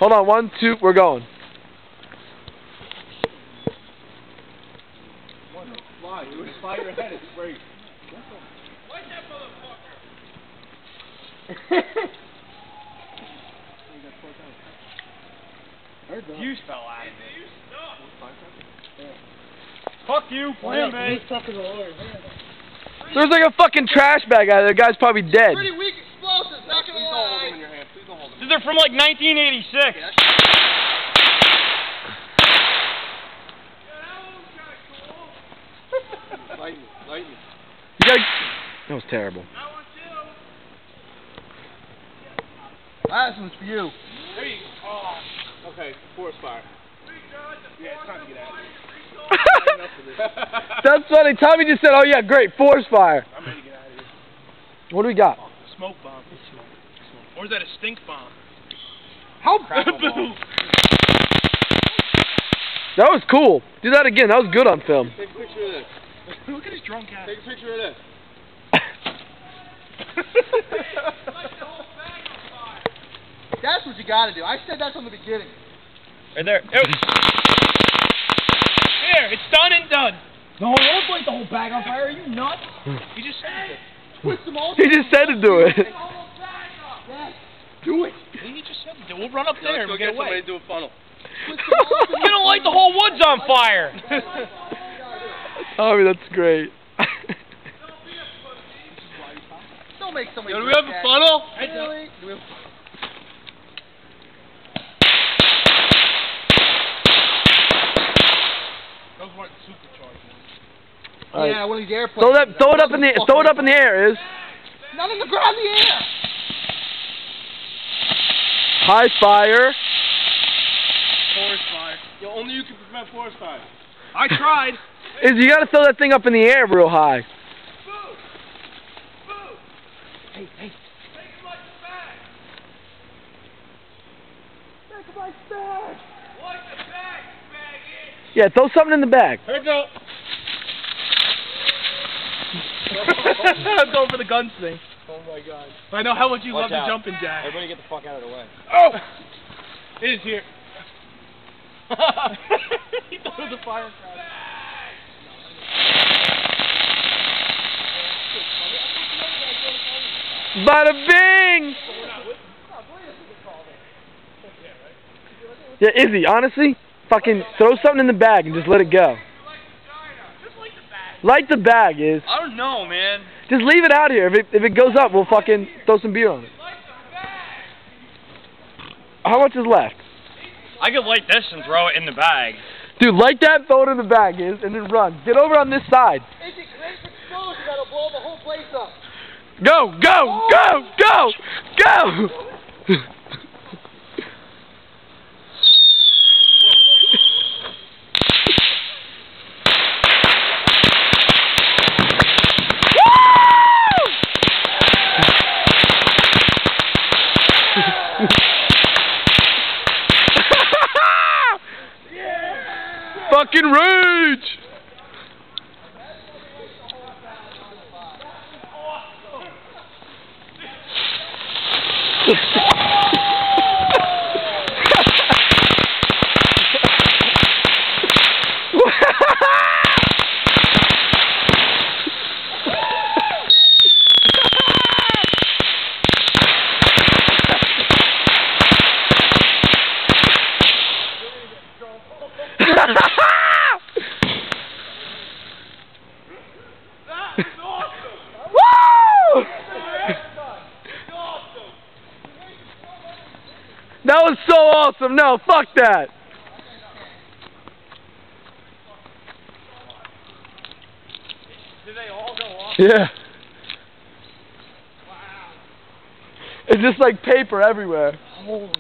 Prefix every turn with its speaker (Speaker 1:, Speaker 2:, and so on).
Speaker 1: Hold on, 1, 2, we're going.
Speaker 2: Fly, you would fly your head, it's great.
Speaker 3: Like that motherfucker!
Speaker 2: You fell out of it.
Speaker 3: Fuck you, plan B.
Speaker 1: There's like a fucking trash bag out there. The guy's probably dead.
Speaker 2: Pretty weak explosives, not gonna lie. Please don't hold them in your hand. Please don't hold them.
Speaker 3: They're from like 1986.
Speaker 2: Yeah, lightning.
Speaker 1: You gotta... That was terrible.
Speaker 2: Last one's for you. There you go. Oh. Okay, forest fire. Yeah, it's time to get out of here.
Speaker 1: That's funny. Tommy just said, oh yeah, great, forest fire.
Speaker 2: I'm ready to get out of here.
Speaker 1: What do we got?
Speaker 3: Smoke bomb. Or is that a stink bomb?
Speaker 2: How crackle bomb.
Speaker 1: That was cool. Do that again. That was good on film.
Speaker 2: Take a picture of this.
Speaker 3: Look at his drunk ass.
Speaker 2: Take a picture of this. That's what you gotta do. I said that from the beginning.
Speaker 3: Right there. There, it's done and done.
Speaker 4: No, don't light the whole bag on fire. Are you nuts?
Speaker 3: He just said it.
Speaker 2: Twist them all.
Speaker 1: He just said to do it.
Speaker 2: Yes. Do it.
Speaker 3: He just said it. We'll run up there and we'll get away.
Speaker 2: Do a funnel.
Speaker 3: You're gonna light the whole woods on fire.
Speaker 1: Tommy, that's great.
Speaker 2: Don't make somebody.
Speaker 3: Do we have a funnel?
Speaker 2: Really?
Speaker 3: Those weren't supercharged ones.
Speaker 1: Right.
Speaker 2: Yeah, one of these airplanes.
Speaker 1: Throw it up in the air, Is.
Speaker 2: Not in the ground, in the air.
Speaker 1: High fire.
Speaker 2: Forest fire. Yo, only you can prevent forest fire.
Speaker 3: I tried.
Speaker 1: Is you gotta throw that thing up in the air real high.
Speaker 2: Hey.
Speaker 3: Take it like the bag.
Speaker 2: Take a bite bag.
Speaker 3: Like the bag, faggot.
Speaker 1: Yeah, throw something in the bag.
Speaker 3: Heads up. I'm going for the guns thing.
Speaker 2: Oh my god.
Speaker 3: I know how much you love
Speaker 2: Watch out.
Speaker 3: the jumping jack.
Speaker 2: Everybody get the fuck out of the way.
Speaker 3: Oh! It is here. He threw the firecracker.
Speaker 1: Bada bing! Yeah, Izzy, honestly, fucking throw something in the bag and just let it go. Light the bag, Is.
Speaker 3: I don't know, man.
Speaker 1: Just leave it out here. If it goes up, we'll fucking throw some beer on it. How much is left?
Speaker 3: I could light this and throw it in the bag.
Speaker 1: Dude, light that, throw it in the bag, Is, and then run. Get over on this side.
Speaker 2: It's a great explosion that'll blow the whole place up.
Speaker 1: Go, go, go, go, go! Fucking rage! Woo! That was so awesome. No, fuck that.
Speaker 3: Did they all go off?
Speaker 1: Yeah. Wow. It's just like paper everywhere.
Speaker 3: Holy